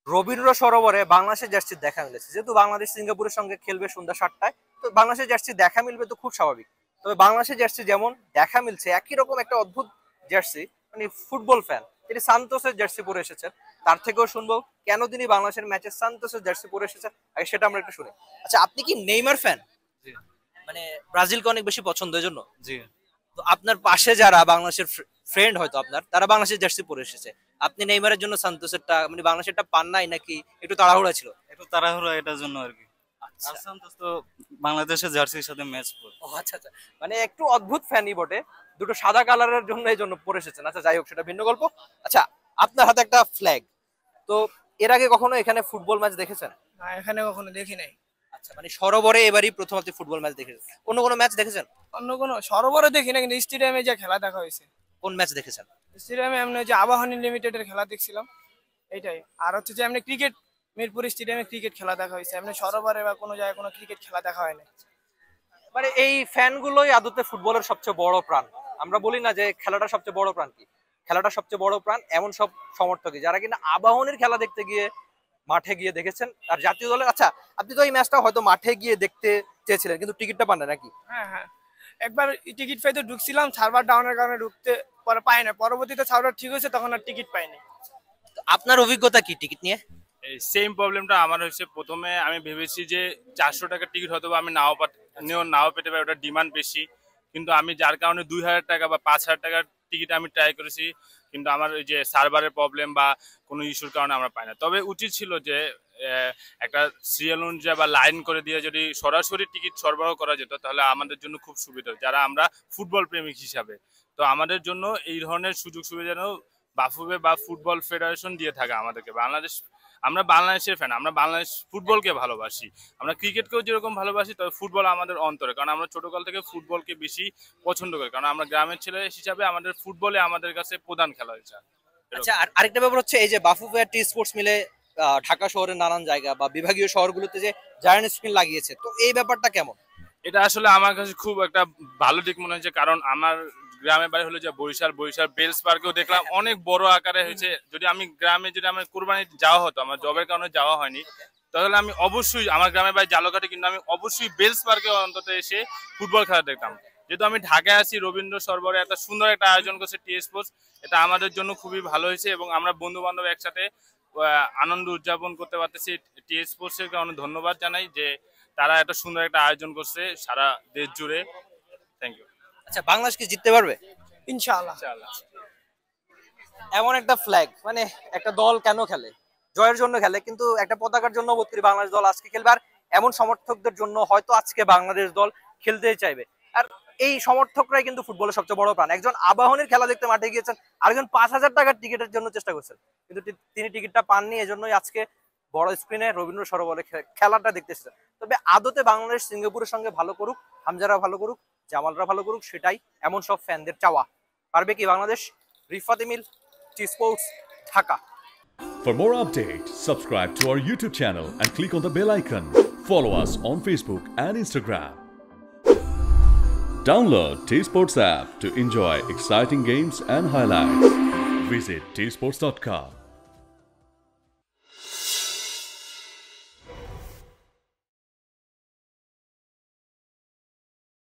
রবীন্দ্র সরোবরে বাংলাদেশের জার্সি দেখা মিলেছে, যেহেতু বাংলাদেশ সিঙ্গাপুরের সঙ্গে খেলবে সন্ধ্যা 7টায়, তো বাংলাদেশের জার্সি দেখা মিলবে তো খুব স্বাভাবিক। তবে বাংলাদেশের জার্সি যেমন দেখা মিলছে, একই রকম একটা অদ্ভুত জার্সি, মানে ফুটবল ফ্যান তিনি সান্তোসের জার্সি পরে এসেছেন, তার থেকেও শুনবো কেন তিনি বাংলাদেশের ম্যাচে সান্তোসের জার্সি পরে এসেছেন, আগে সেটা আমরা একটু শুনি। আচ্ছা, আপনি কি নেইমার ফ্যান? জি মানে ব্রাজিলকে অনেক বেশি পছন্দ, এই জন্য? জি। তো আপনার পাশে যারা বাংলাদেশের ফ্রেন্ড হয়তো আপনার, তারা বাংলাদেশের জার্সি পরে এসেছে, আপনি নেইমারের জন্য সান্তোসেরটা মানে বাংলাদেশেরটা পান নাই নাকি একটু তাড়াহুড়া ছিল? একটু তাড়াহুড়া এটার জন্য আর কি। আচ্ছা। আর সান্তোস তো বাংলাদেশের জার্সির সাথে ম্যাচ করে। ও আচ্ছা আচ্ছা, মানে একটু অদ্ভুত ফ্যানই বটে, দুটো সাদা কালারের জন্য এই জন্য পরে এসেছেন। আচ্ছা যাই হোক, সেটা ভিন্ন গল্প। আচ্ছা, আপনার হাতে একটা ফ্ল্যাগ, তো এর আগে কখনো এখানে ফুটবল ম্যাচ দেখেছেন? না, এখানে কখনো দেখি নাই। আচ্ছা, মানে সরোবরে এবারই প্রথম আপনি ফুটবল ম্যাচ দেখেছেন, অন্য কোনো ম্যাচ দেখেছেন? অন্য কোনো সরোবরে দেখি না, কিন্তু স্টেডিয়ামে যে খেলা দেখা হয়েছে। কোন ম্যাচ দেখেছেন? স্টেডিয়ামে এমনি যে আবাহনী লিমিটেডের খেলা দেখছিলাম, এইটাই। আর হচ্ছে যে এমনি ক্রিকেট, মিরপুর স্টেডিয়ামে ক্রিকেট খেলা দেখা হয়েছে, এমনি সরোবরে বা কোনো জায়গায় কোনো ক্রিকেট খেলা দেখা হয় না। মানে এই ফ্যানগুলোই আদতে ফুটবলের সবচেয়ে বড় প্রাণ। আমরা বলি না যে খেলাটা সবচেয়ে বড় প্রাণ, কি খেলাটা সবচেয়ে বড় প্রাণ, এমন সব সমর্থকই যারা কিনা আবাহনীর খেলা দেখতে গিয়ে মাঠে গিয়ে দেখেছেন। আর জাতীয় দলের, আচ্ছা আপনি তো এই ম্যাচটা হয়তো মাঠে গিয়ে দেখতে চেয়েছিলেন কিন্তু টিকিটটা পান না নাকি? হ্যাঁ হ্যাঁ, একবার টিকিট পাইতে ঢুকছিলাম, সার্ভার ডাউনের কারণে ঢুকতে পরে পাই না, পরবর্তীতে সার্ভার ঠিক হয়েছে, তখন আর টিকিট পাইনি। তো আপনার অভিজ্ঞতা কি টিকিট নিয়ে? এই সেম প্রবলেমটা আমার হয়েছে। প্রথমে আমি ভেবেছি যে 400 টাকার টিকিট হয়তো বা আমি নাও পেতে পারি, ওটা ডিমান্ড বেশি। কিন্তু আমি যার কারণে 2000 টাকা বা 5000 টাকার টিকিট আমি ট্রাই করেছি, কিন্তু আমার ওই যে সার্ভারের প্রবলেম বা কোনো ইস্যুর কারণে আমরা পাই না। তবে উচিত ছিল যে একটা সিরিয়াল অনুযায়ী বা লাইন করে দিয়ে যদি সরাসরি টিকিট সরবরাহ করা যেত, তাহলে আমাদের জন্য খুব সুবিধা, যারা আমরা ফুটবল প্রেমিক হিসাবে। তো আমাদের জন্য এই ধরনের সুযোগ সুবিধা যেন বাফুফে বা ফুটবল ফেডারেশন দিয়ে থাকে আমাদেরকে। আমরা বাংলাদেশের ফ্যান, আমরা বাংলাদেশ ফুটবলকে ভালোবাসি, আমরা ক্রিকেটকেও যেরকম ভালোবাসি, তবে ফুটবল আমাদের অন্তরে, কারণ আমরা ছোটকাল থেকে ফুটবলকে বেশি পছন্দ করি, কারণ আমরা গ্রামের ছেলে হিসাবে আমাদের ফুটবলে আমাদের কাছে প্রধান খেলা হয়েছে। আচ্ছা, আর আরেকটা ব্যাপার হচ্ছে এই যে বাফুফে আর টি স্পোর্টস মিলে ঢাকা শহরের নানান জায়গা বা বিভাগীয় শহরগুলোতে যে জায়ান্ট স্ক্রিন লাগিয়েছে, তো এই ব্যাপারটা কেমন? এটা আসলে আমার কাছে খুব একটা ভালো দিক মনে হয়েছে, কারণ আমার গ্রামের বাড়ি হলো যে বরিশাল বেলস পার্কেও দেখলাম অনেক বড় আকারে হয়েছে। যদি আমি গ্রামে, যদি আমার কুরবানি যাওয়া হতো, আমার জবের কারণে যাওয়া হয়নি, তাহলে আমি অবশ্যই, আমার গ্রামের বাড়ি জালকাঠি, কিন্তু আমি অবশ্যই বেলস পার্কে অন্তত এসে ফুটবল খেলা দেখতাম। যেহেতু আমি ঢাকায় আছি, রবীন্দ্র সরোবরে একটা সুন্দর একটা আয়োজন করছে টি স্পোর্টস, এটা আমাদের জন্য খুবই ভালো হয়েছে এবং আমরা বন্ধু বান্ধব একসাথে আনন্দ উদযাপন করতে পারতেছি। টি স্পোর্টস এর কারণে ধন্যবাদ জানাই যে তারা এত সুন্দর একটা আয়োজন করছে সারা দেশ জুড়ে। Thank you. আচ্ছা, বাংলাদেশ কি জিততে পারবে? ইনশাআল্লাহ। এমন একটা ফ্ল্যাগ, মানে একটা দল কেন খেলে? জয়ের জন্য খেলে, কিন্তু একটা পতাকার জন্য বোধ করি বাংলাদেশ দল আজকে খেলবে। আর এমন সমর্থকদের জন্য হয়তো আজকে বাংলাদেশ দল খেলতেই চাইবে। আর এই সমর্থকরাই কিন্তু ফুটবলের সবচেয়ে বড় প্রাণ। একজন আবাহনীর খেলা দেখতে মাঠে গিয়েছেন, আরেকজন 5000 টাকার টিকিটের জন্য চেষ্টা করছেন, কিন্তু তিনি টিকিটটা পাননি, এজন্যই আজকে বড় স্ক্রিনে রবীন্দ্র সরোবরে খেলাটা দেখতে এসেছেন। তবে আদতে বাংলাদেশ সিঙ্গাপুরের সঙ্গে ভালো করুক, হামজারা ভালো করুক, জামালরা ভালো করুক, সেটাই এমন সব ফ্যানদের চাওয়া। পারবে কি Bangladesh? Rifat Emil, T Sports, Dhaka. For more updates, subscribe to our YouTube channel and click on the bell icon. Follow us on Facebook and Instagram. Download T Sports app to enjoy exciting games and highlights. Visit tsports.com.